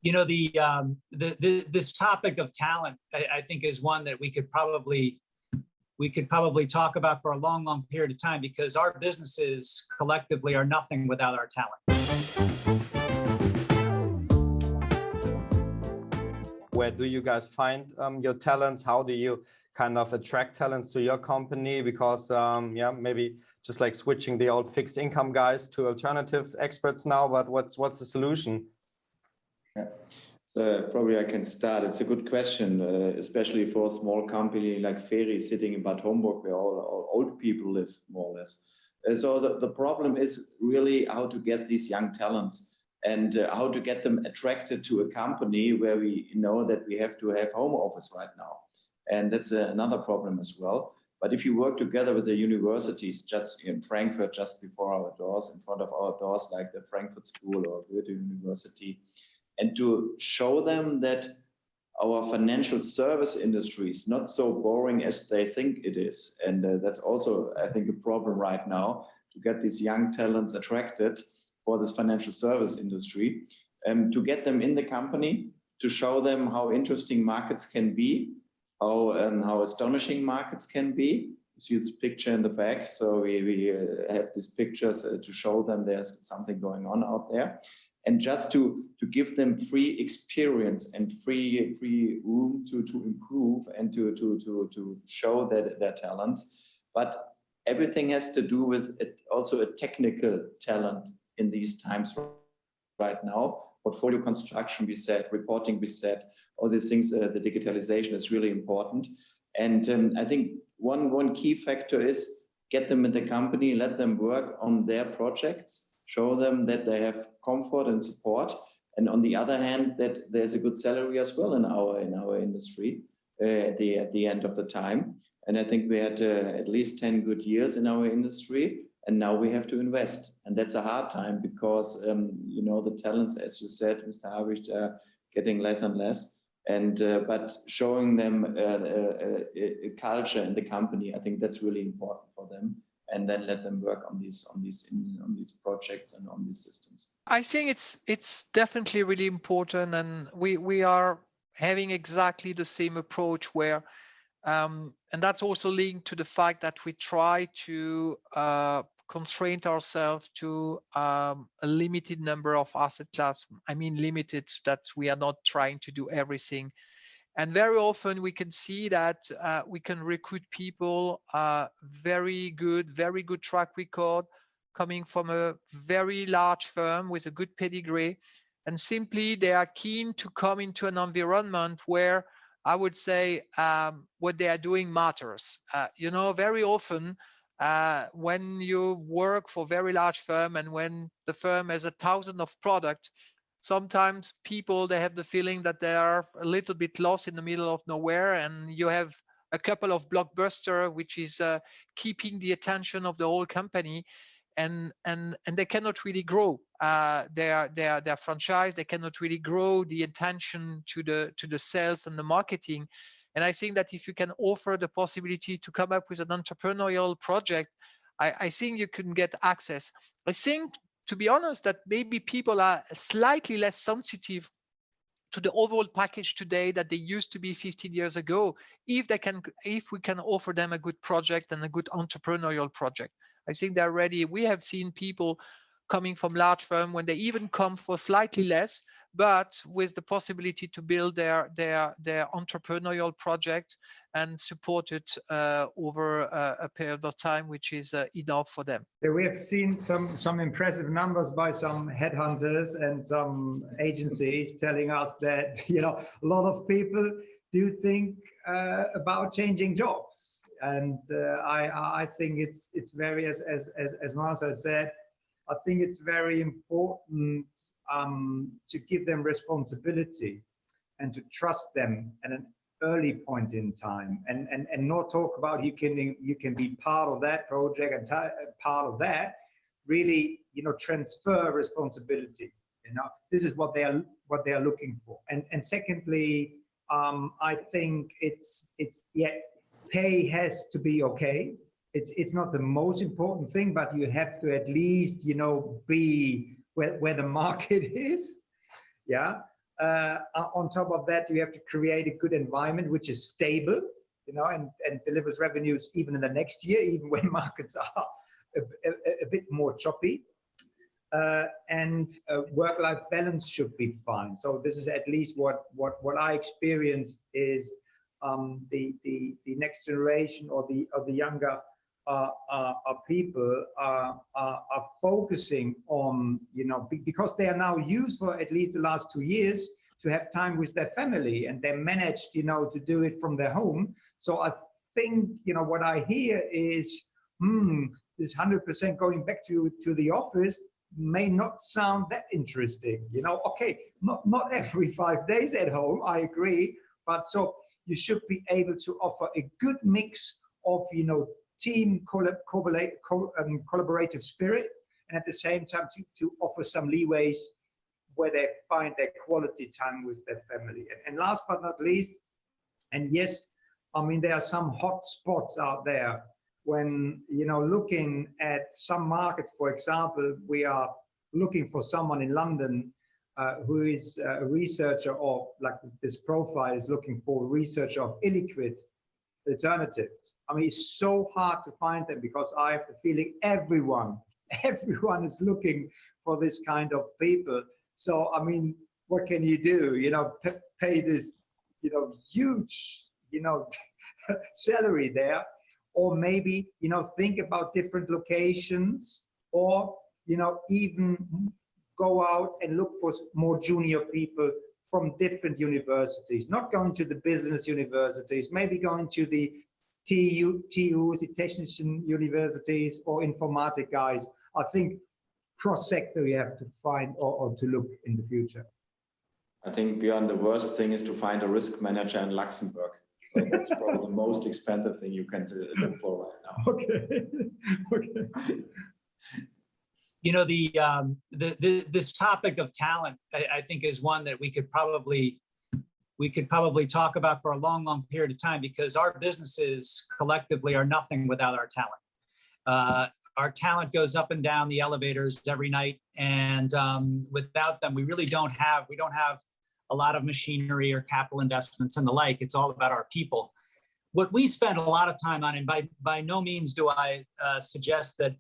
You know, this topic of talent, I think, is one that we could probably talk about for a long, long period of time, because our businesses collectively are nothing without our talent. Where do you guys find your talents? How do you kind of attract talents to your company? Because maybe just like switching the old fixed income guys to alternative experts now, but what's the solution? Yeah. So probably I can start. It's a good question, especially for a small company like FERI sitting in Bad Homburg, where all old people live, more or less. So the problem is really how to get these young talents and how to get them attracted to a company where we know that we have to have home office right now. And that's another problem as well. But if you work together with the universities, just in Frankfurt, just before our doors, in front of our doors, like the Frankfurt School or Goethe University, and to show them that our financial service industry is not so boring as they think it is. And that's also, I think, a problem right now, to get these young talents attracted for this financial service industry, to get them in the company, to show them how interesting markets can be, how astonishing markets can be. You see this picture in the back. So we have these pictures to show them there's something going on out there. And just to give them free experience and free room to improve and to show their talents. But everything has to do with also a technical talent in these times right now. Portfolio construction, we said, reporting, we said, all these things, the digitalization is really important. And I think one key factor is get them in the company, let them work on their projects, show them that they have comfort and support, and on the other hand, that there's a good salary as well in our industry at the end of the time. And I think we had at least 10 good years in our industry, and now we have to invest, and that's a hard time because the talents, as you said, Mr. Habicht, are getting less and less. And but showing them a culture in the company, I think that's really important for them. And then let them work on these projects and on these systems. I think it's definitely really important, and we are having exactly the same approach where, and that's also linked to the fact that we try to constrain ourselves to a limited number of asset class. I mean limited, that we are not trying to do everything. And very often we can see that we can recruit people, very good track record, coming from a very large firm with a good pedigree. And simply they are keen to come into an environment where I would say what they are doing matters. Very often when you work for a very large firm and when the firm has 1,000 of product, sometimes people, they have the feeling that they are a little bit lost in the middle of nowhere, and you have a couple of blockbuster which is keeping the attention of the whole company, and they cannot really grow their franchise. They cannot really grow the attention to the sales and the marketing. And I think that if you can offer the possibility to come up with an entrepreneurial project, I think you can get access. I think, to be honest, that maybe people are slightly less sensitive to the overall package today that they used to be 15 years ago, if we can offer them a good project and a good entrepreneurial project. I think they're ready. We have seen people coming from large firm when they even come for slightly less, but with the possibility to build their entrepreneurial project and support it over a period of time, which is enough for them. We have seen some impressive numbers by some headhunters and some agencies telling us that a lot of people do think about changing jobs, and I think it's very, as Marcel said, I think it's very important to give them responsibility and to trust them at an early point in time, and not talk about you can be part of that project and part of that. Really, transfer responsibility. This is what they are looking for. And secondly, I think it's pay has to be okay. It's not the most important thing, but you have to at least be where the market is. Yeah. On top of that, you have to create a good environment which is stable, and delivers revenues even in the next year, even when markets are a bit more choppy. And work-life balance should be fine. So this is at least what I experienced is the next generation or the younger people are focusing on, because they are now used for at least the last 2 years to have time with their family, and they managed, to do it from their home. So I think, what I hear is, this 100% going back to the office may not sound that interesting. Okay, not every 5 days at home, I agree, but so you should be able to offer a good mix of, team collaborative spirit, and at the same time to offer some leeways where they find their quality time with their family. And last but not least, and yes, I mean, there are some hot spots out there when, looking at some markets. For example, we are looking for someone in London who is a researcher of, like this profile is looking for a researcher of illiquid alternatives. I mean, it's so hard to find them because I have the feeling everyone is looking for this kind of people. So, I mean, what can you do? Pay this, huge, salary there, or maybe, think about different locations, or, even go out and look for more junior people from different universities, not going to the business universities, maybe going to the TUs, the technician universities, or informatic guys. I think cross-sector you have to find or to look in the future. I think, Björn, the worst thing is to find a risk manager in Luxembourg. So that's probably the most expensive thing you can look for right now. Okay. This topic of talent, I think, is one that we could probably talk about for a long, long period of time, because our businesses collectively are nothing without our talent. Our talent goes up and down the elevators every night, and without them, we don't have a lot of machinery or capital investments and the like. It's all about our people. What we spend a lot of time on, and by no means do I suggest that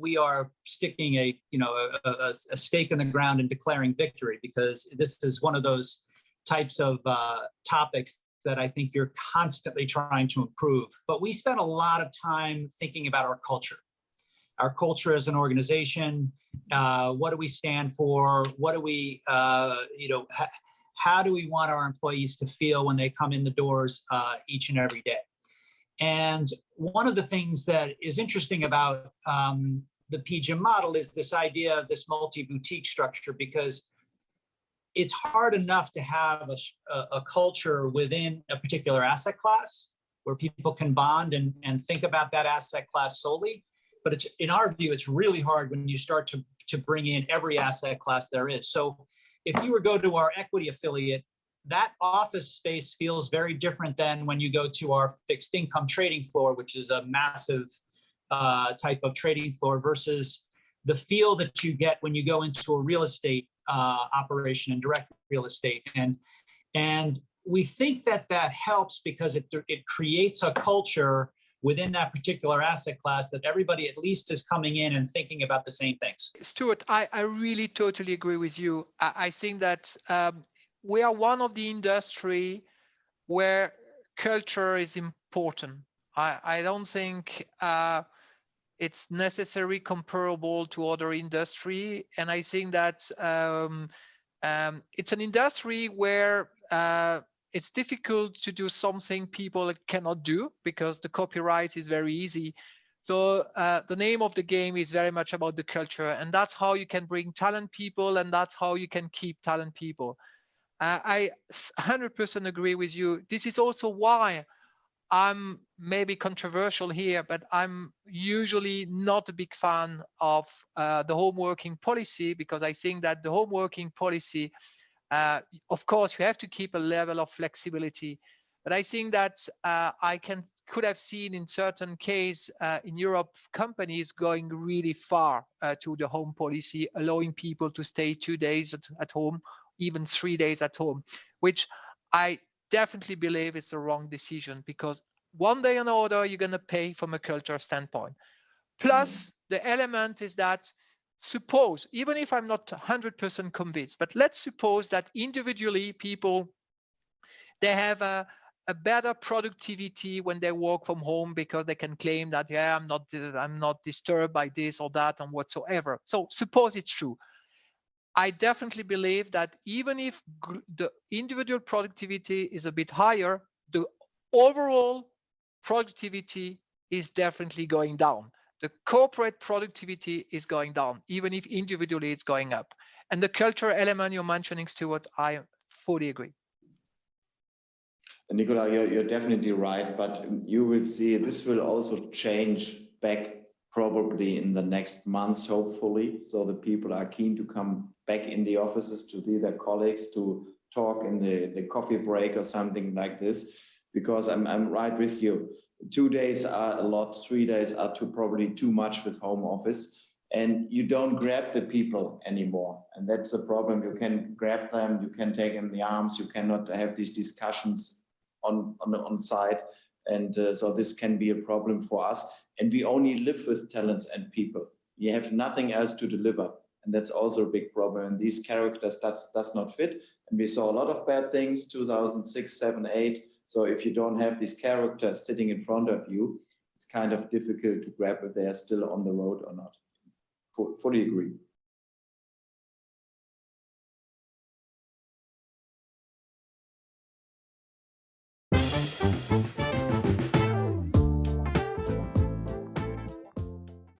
we are sticking a stake in the ground and declaring victory, because this is one of those types of topics that I think you're constantly trying to improve. But we spend a lot of time thinking about our culture as an organization. What do we stand for? What do we, how do we want our employees to feel when they come in the doors each and every day? And one of the things that is interesting about the PGIM model is this idea of this multi-boutique structure, because it's hard enough to have a culture within a particular asset class where people can bond and think about that asset class solely. But it's, in our view, it's really hard when you start to bring in every asset class there is. So if you were to go to our equity affiliate, that office space feels very different than when you go to our fixed income trading floor, which is a massive type of trading floor, versus the feel that you get when you go into a real estate operation and direct real estate. And we think that helps because it creates a culture within that particular asset class that everybody at least is coming in and thinking about the same things. Stuart, I really totally agree with you. I think that we are one of the industry where culture is important. I don't think it's necessarily comparable to other industry. And I think that it's an industry where it's difficult to do something people cannot do because the copyright is very easy. So the name of the game is very much about the culture, and that's how you can bring talent people, and that's how you can keep talent people. I 100% agree with you. This is also why I'm maybe controversial here, but I'm usually not a big fan of the home working policy, because I think that the home working policy, of course, you have to keep a level of flexibility. But I think that I could have seen in certain cases in Europe, companies going really far to the home policy, allowing people to stay 2 days at home even 3 days at home, which I definitely believe is the wrong decision, because one day or another, you're going to pay from a culture standpoint. Plus, the element is that suppose, even if I'm not 100% convinced, but let's suppose that individually people, they have a better productivity when they work from home because they can claim that, yeah, I'm not disturbed by this or that and whatsoever. So suppose it's true. I definitely believe that even if the individual productivity is a bit higher, the overall productivity is definitely going down. The corporate productivity is going down, even if individually it's going up. And the culture element you're mentioning, Stuart, I fully agree. Nicolas, you're definitely right, but you will see this will also change back probably in the next months, hopefully. So the people are keen to come back in the offices to see their colleagues, to talk in the coffee break or something like this, because I'm right with you. 2 days are a lot, 3 days are probably too much with home office, and you don't grab the people anymore. And that's the problem. You can grab them, you can take them in the arms, you cannot have these discussions on site. And so this can be a problem for us. And we only live with talents and people. You have nothing else to deliver. And that's also a big problem. And these characters does not fit. And we saw a lot of bad things, 2006, 7, 8. So if you don't have these characters sitting in front of you, it's kind of difficult to grab if they are still on the road or not. Fully agree.